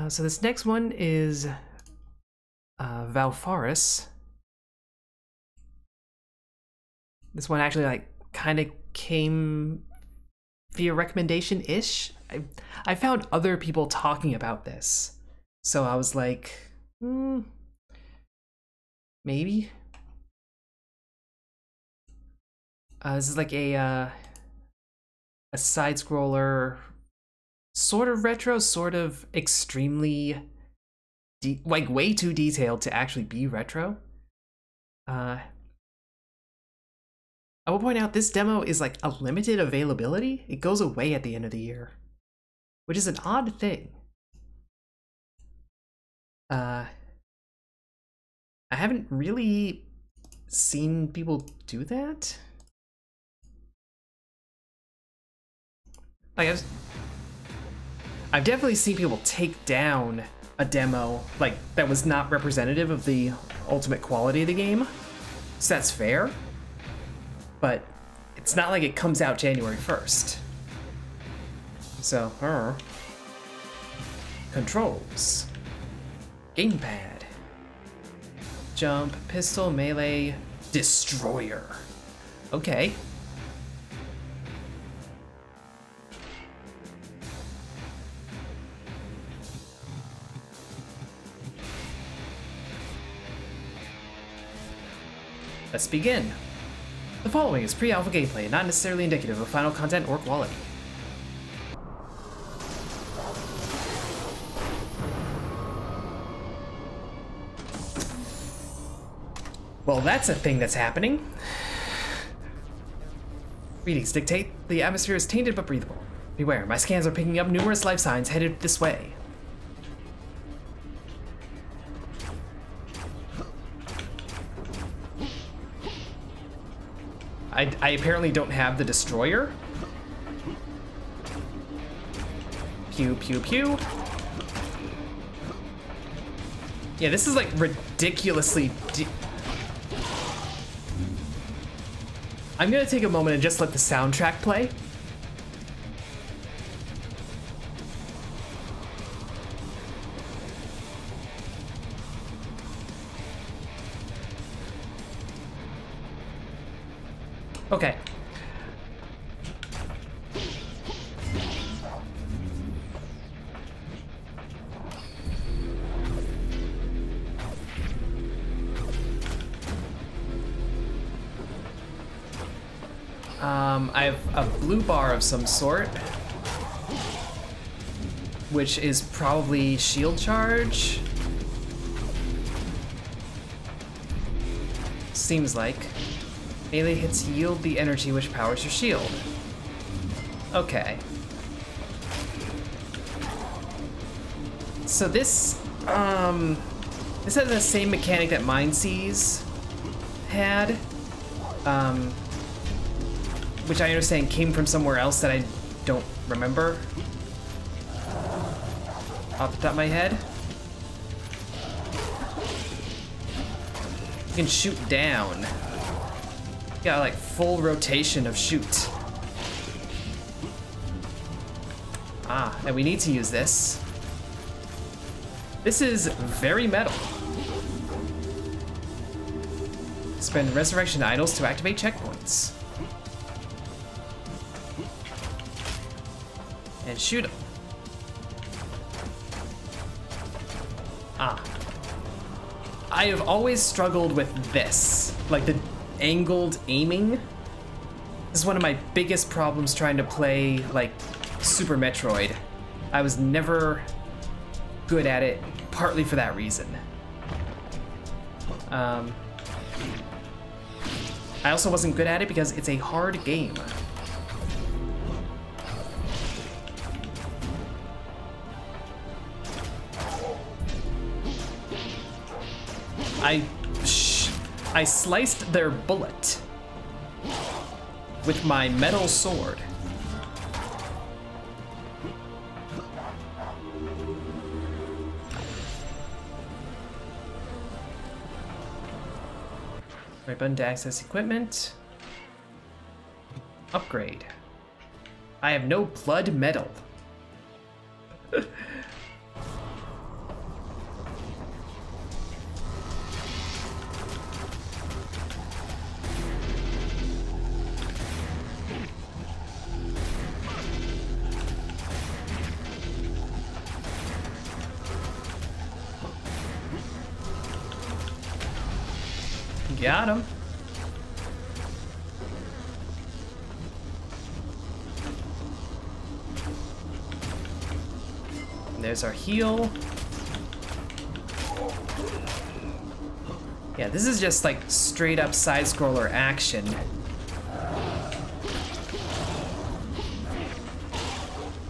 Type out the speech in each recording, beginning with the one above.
So this next one is Valfaris. This one actually like kind of came via recommendation-ish. I found other people talking about this, so I was like, maybe. This is like a side-scroller, sort of retro, sort of extremely, like way too detailed to actually be retro. I will point out this demo is like a limited availability. It goes away at the end of the year, which is an odd thing. I haven't really seen people do that. Like I've definitely seen people take down a demo like that was not representative of the ultimate quality of the game, so that's fair. But it's not like it comes out January 1st. So, controls. Gamepad. Jump, pistol, melee, destroyer. Okay. Let's begin. The following is pre-alpha gameplay, not necessarily indicative of final content or quality. Well, that's a thing that's happening. Readings dictate the atmosphere is tainted but breathable. Beware, my scans are picking up numerous life signs headed this way. I apparently don't have the destroyer. Pew, pew, pew. Yeah, this is like ridiculously I'm gonna take a moment and just let the soundtrack play. Okay. I have a blue bar of some sort, which is probably shield charge. Seems like. Melee hits yield the energy which powers your shield. Okay. So this has the same mechanic that Mantis had, which I understand came from somewhere else that I don't remember off the top of my head. You can shoot down. Got like full rotation of shoot. Ah, and we need to use this. This is very metal. Spend resurrection idols to activate checkpoints. And shoot them. Ah. I have always struggled with this, like the angled aiming. This is one of my biggest problems trying to play like Super Metroid. I was never good at it, partly for that reason. I also wasn't good at it because it's a hard game. I sliced their bullet with my metal sword. Right button to access equipment. Upgrade. I have no blood metal. Got him. And there's our heal. Yeah, this is just like straight up side scroller action.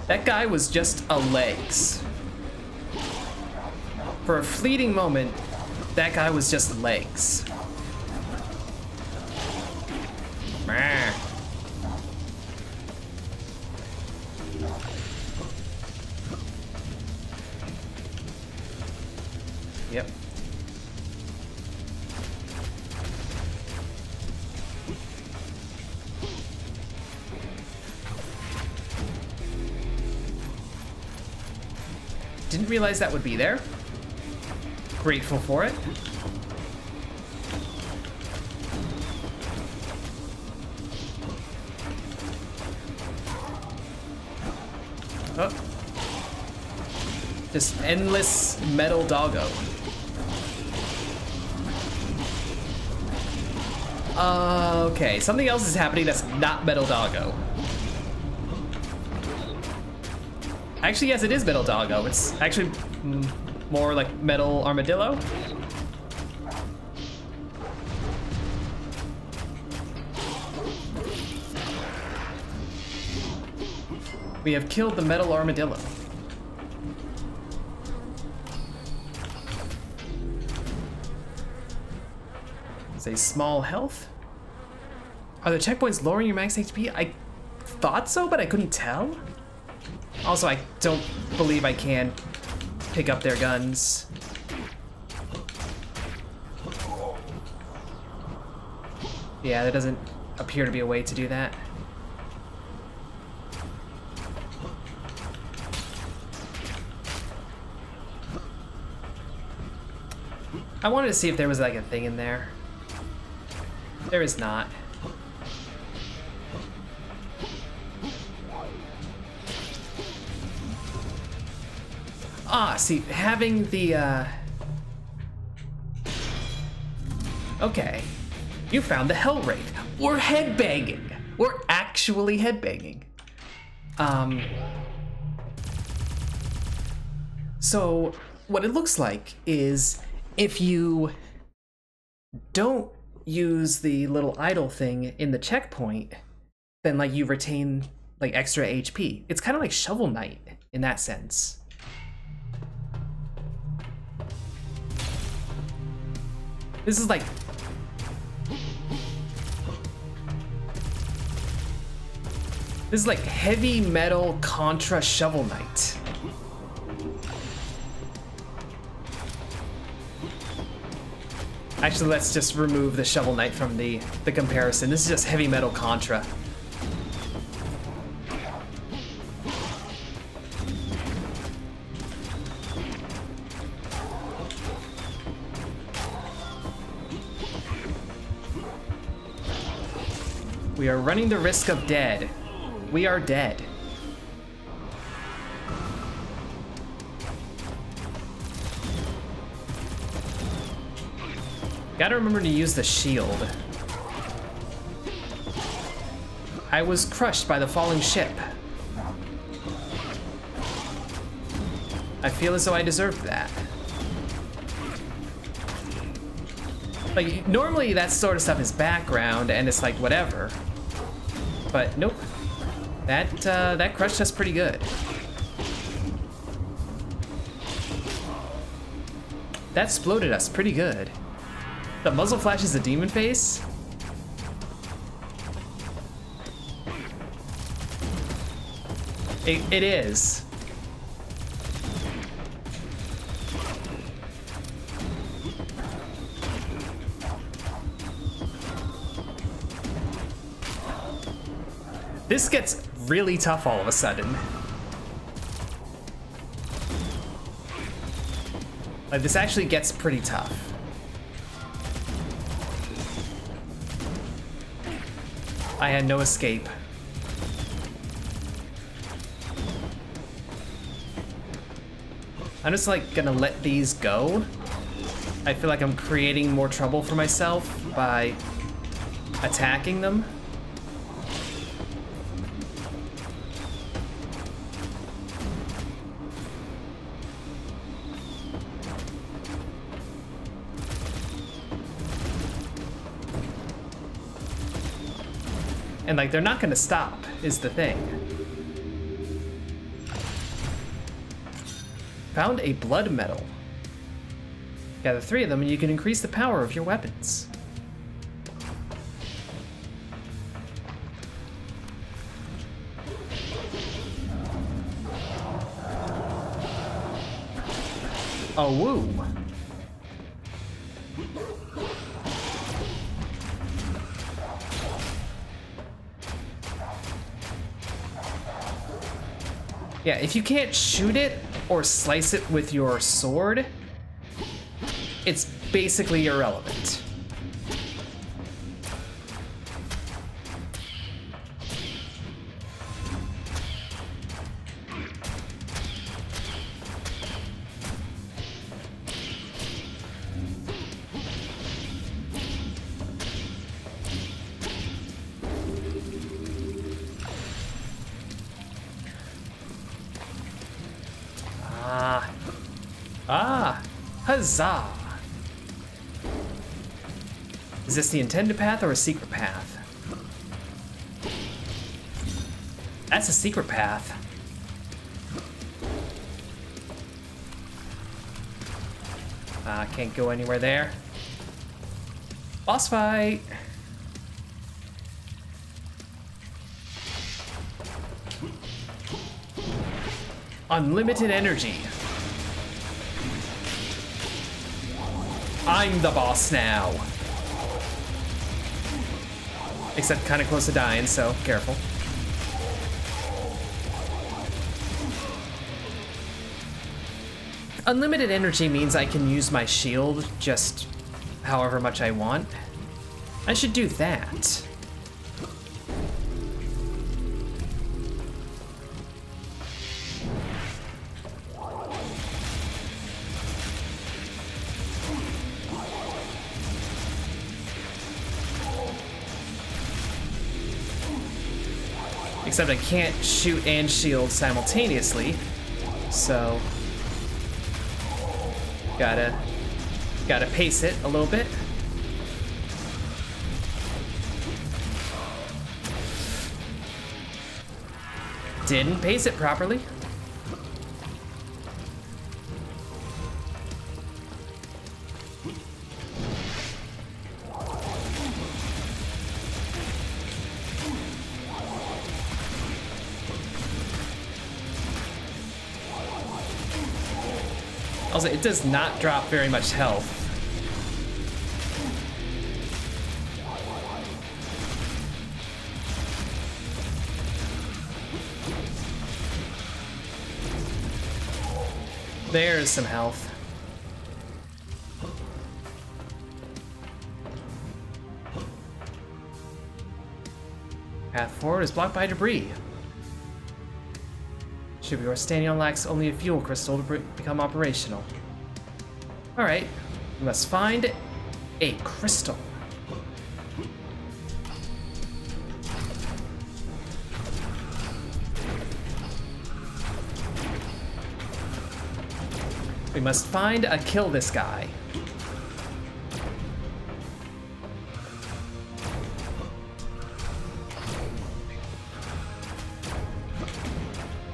That guy was just a legs. For a fleeting moment, that guy was just legs. Meh. Yep. Didn't realize that would be there. Grateful for it. Oh. Just endless metal doggo. Okay, something else is happening that's not metal doggo. Actually, yes, it is metal doggo. It's actually more like metal armadillo. We have killed the metal armadillo. It's a small health. Are the checkpoints lowering your max HP? I thought so, but I couldn't tell. Also, I don't believe I can pick up their guns. Yeah, there doesn't appear to be a way to do that. I wanted to see if there was like a thing in there. There is not. Ah, see, having the, Okay. You found the Hell Wraith. We're headbanging. We're actually headbanging. So, what it looks like is if you don't use the little idle thing in the checkpoint, then like you retain like extra HP. It's kind of like Shovel Knight in that sense. This is like heavy metal Contra Shovel Knight. Actually, let's just remove the Shovel Knight from the comparison. This is just heavy metal Contra. We are running the risk of dead. We are dead. Gotta remember to use the shield. I was crushed by the falling ship. I feel as though I deserved that. Like, normally that sort of stuff is background and it's like whatever. But nope. That crushed us pretty good. That exploded us pretty good. The muzzle flash is a demon face? It is. This gets really tough all of a sudden. Like, this actually gets pretty tough. I had no escape. I'm just like gonna let these go. I feel like I'm creating more trouble for myself. by attacking them. And like, they're not gonna stop, is the thing. Found a blood medal. Gather 3 of them and you can increase the power of your weapons. Oh, woo. Yeah, if you can't shoot it or slice it with your sword, it's basically irrelevant. Huzzah! Is this the intended path or a secret path? That's a secret path. Can't go anywhere there. Boss fight! Unlimited energy. I'm the boss now. Except kind of close to dying, so careful. Unlimited energy means I can use my shield just however much I want. I should do that. Except I can't shoot and shield simultaneously, so gotta pace it a little bit. Didn't pace it properly. Also, it does not drop very much health. There's some health. Path forward is blocked by debris. Ship you are standing on lacks only a fuel crystal to become operational. Alright, we must find a crystal. We must find a kill this guy.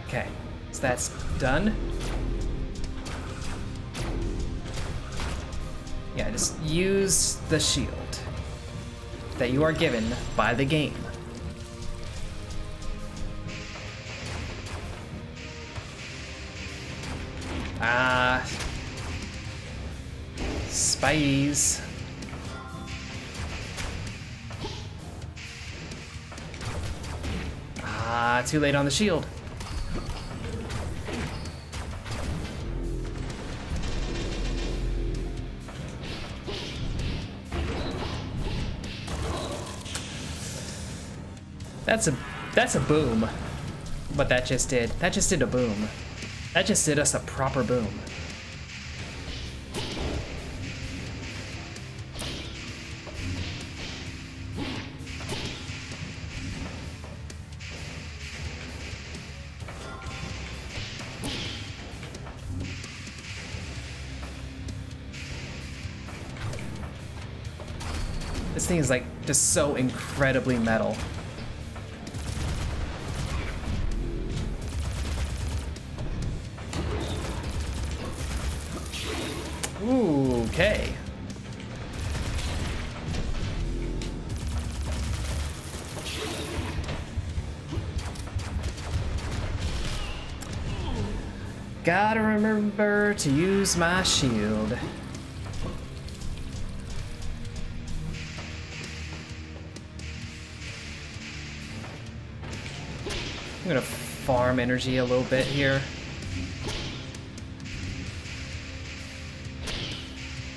Okay, so that's done. Yeah, just use the shield that you are given by the game. Spies. Too late on the shield. That's a boom. What that just did. That just did a boom. That just did us a proper boom. This thing is like just so incredibly metal. Ooh, okay. Gotta remember to use my shield. I'm gonna farm energy a little bit here.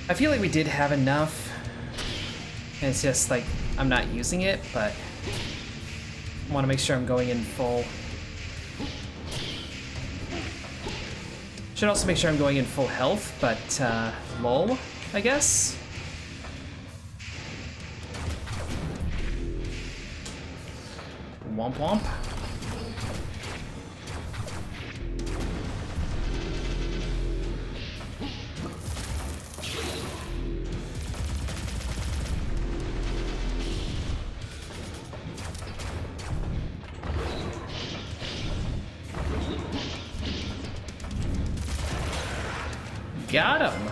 I feel like we did have enough. And it's just like, I'm not using it, but I want to make sure I'm going in full. Should also make sure I'm going in full health, but lol, I guess. Womp womp. Got him.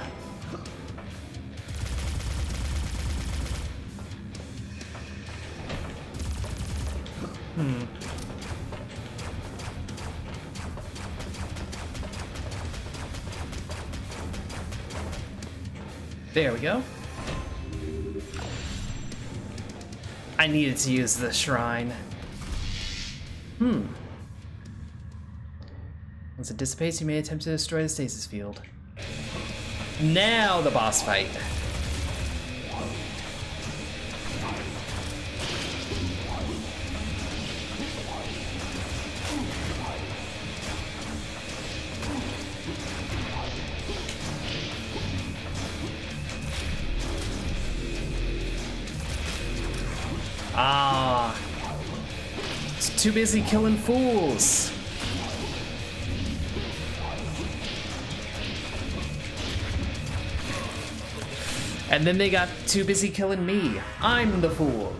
There we go. I needed to use the shrine. Once it dissipates, you may attempt to destroy the stasis field. Now the boss fight. Ah, it's too busy killing fools. And then they got too busy killing me. I'm the fool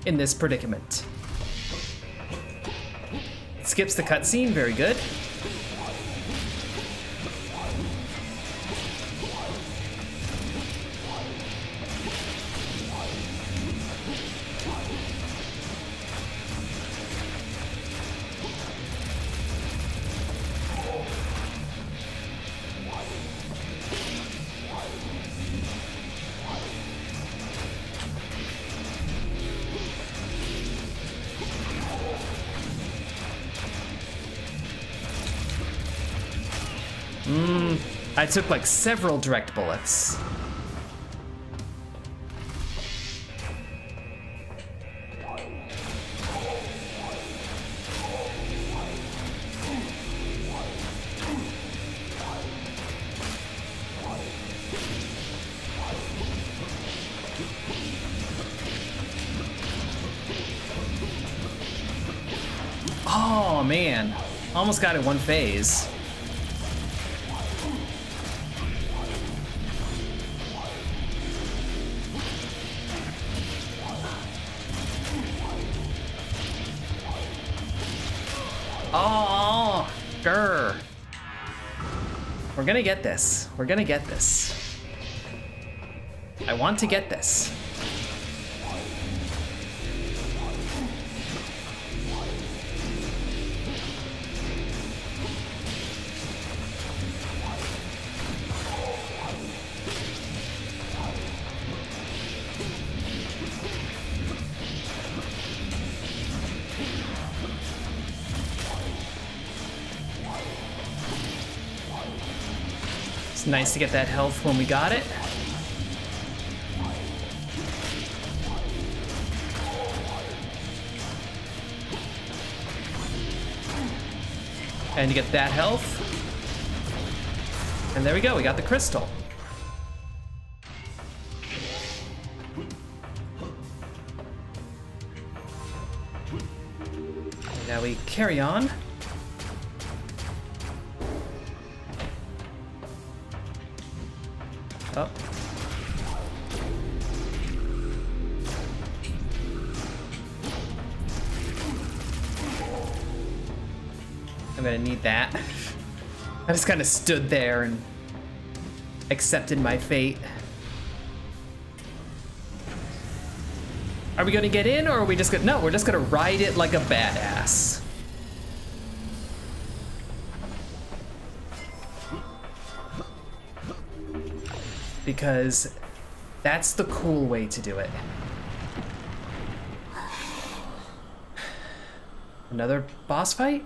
in this predicament. Skips the cutscene, very good. I took like several direct bullets. Oh man, almost got it one phase. Oh, grr. We're gonna get this. We're gonna get this. I want to get this. Nice to get that health when we got it. And to get that health. And there we go, we got the crystal. Now we carry on. Oh. gonna need that. I just kind of stood there and accepted my fate. Are we gonna get in, or are we just gonna... No, we're just gonna ride it like a badass. Because that's the cool way to do it. Another boss fight?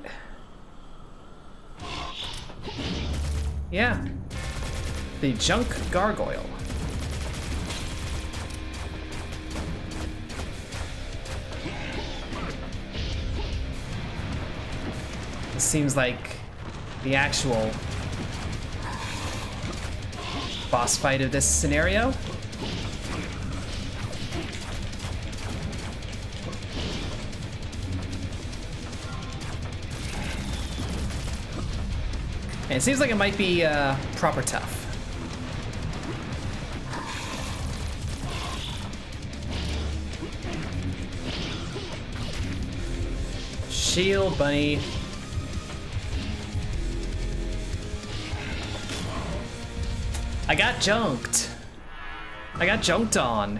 Yeah. The junk gargoyle. This seems like the actual boss fight of this scenario. And it seems like it might be proper tough. Shield, bunny. I got junked. I got junked on.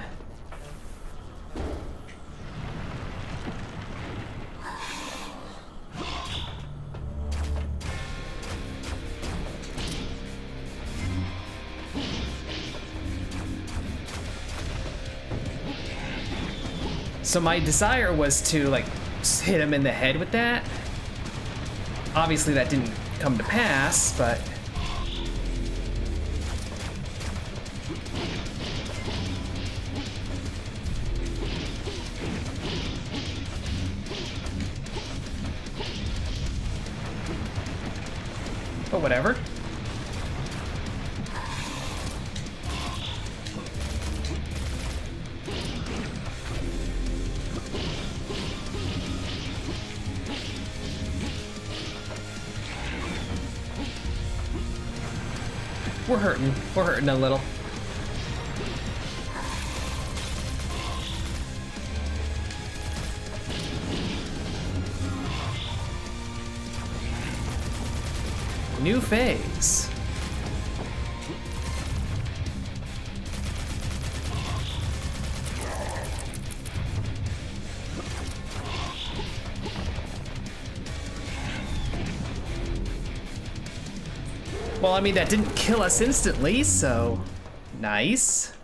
So my desire was to like hit him in the head with that. Obviously that didn't come to pass, but whatever. We're hurting a little. New phase. Well, I mean, that didn't kill us instantly, so nice.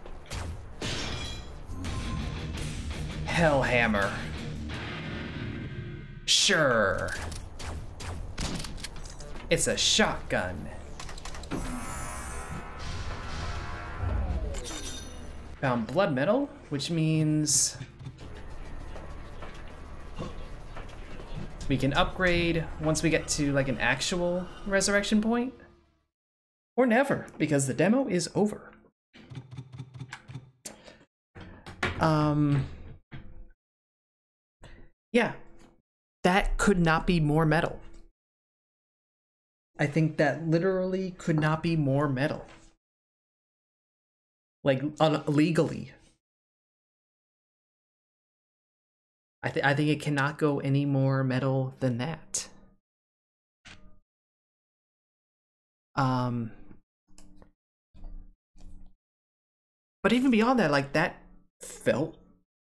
Hellhammer. Sure. It's a shotgun. Found blood metal, which means we can upgrade once we get to like an actual resurrection point. Or never, because the demo is over. Yeah, that could not be more metal. I think that literally could not be more metal. Like, legally. I think it cannot go any more metal than that. But even beyond that, like, that felt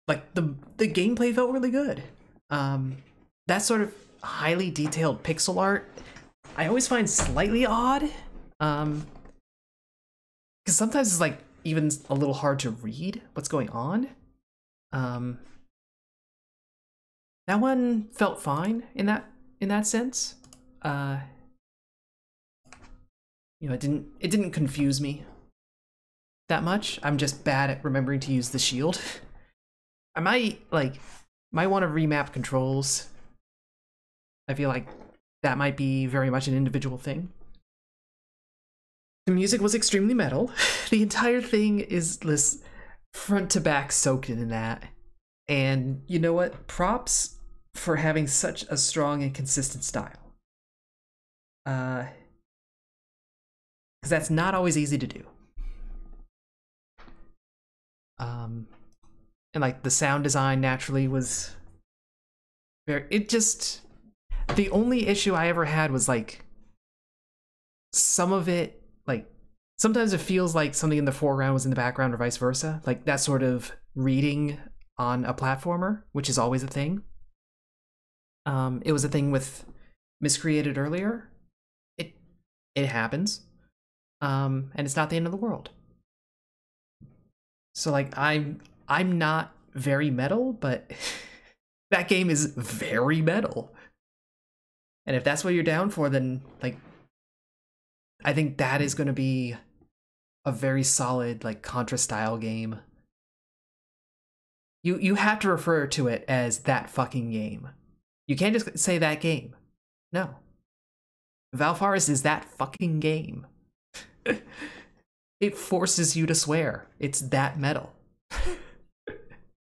like the gameplay felt really good. That sort of highly detailed pixel art I always find slightly odd, because sometimes it's like even a little hard to read what's going on. That one felt fine in that sense. You know, it didn't confuse me that much. I'm just bad at remembering to use the shield. I might want to remap controls. I feel like that might be very much an individual thing. The music was extremely metal. The entire thing is this front to back soaked in that. And you know what? Props for having such a strong and consistent style. Because that's not always easy to do. And like the sound design naturally was very, The only issue I ever had was like some of it, like sometimes it feels like something in the foreground was in the background or vice versa. Like that sort of reading on a platformer, which is always a thing. It was a thing with Miscreated earlier. It happens. And it's not the end of the world. So like I'm not very metal, but that game is very metal. And if that's what you're down for, then like I think that is going to be a very solid like Contra style game. You have to refer to it as that fucking game. You can't just say that game. No. Valfaris is that fucking game. It forces you to swear. It's that metal.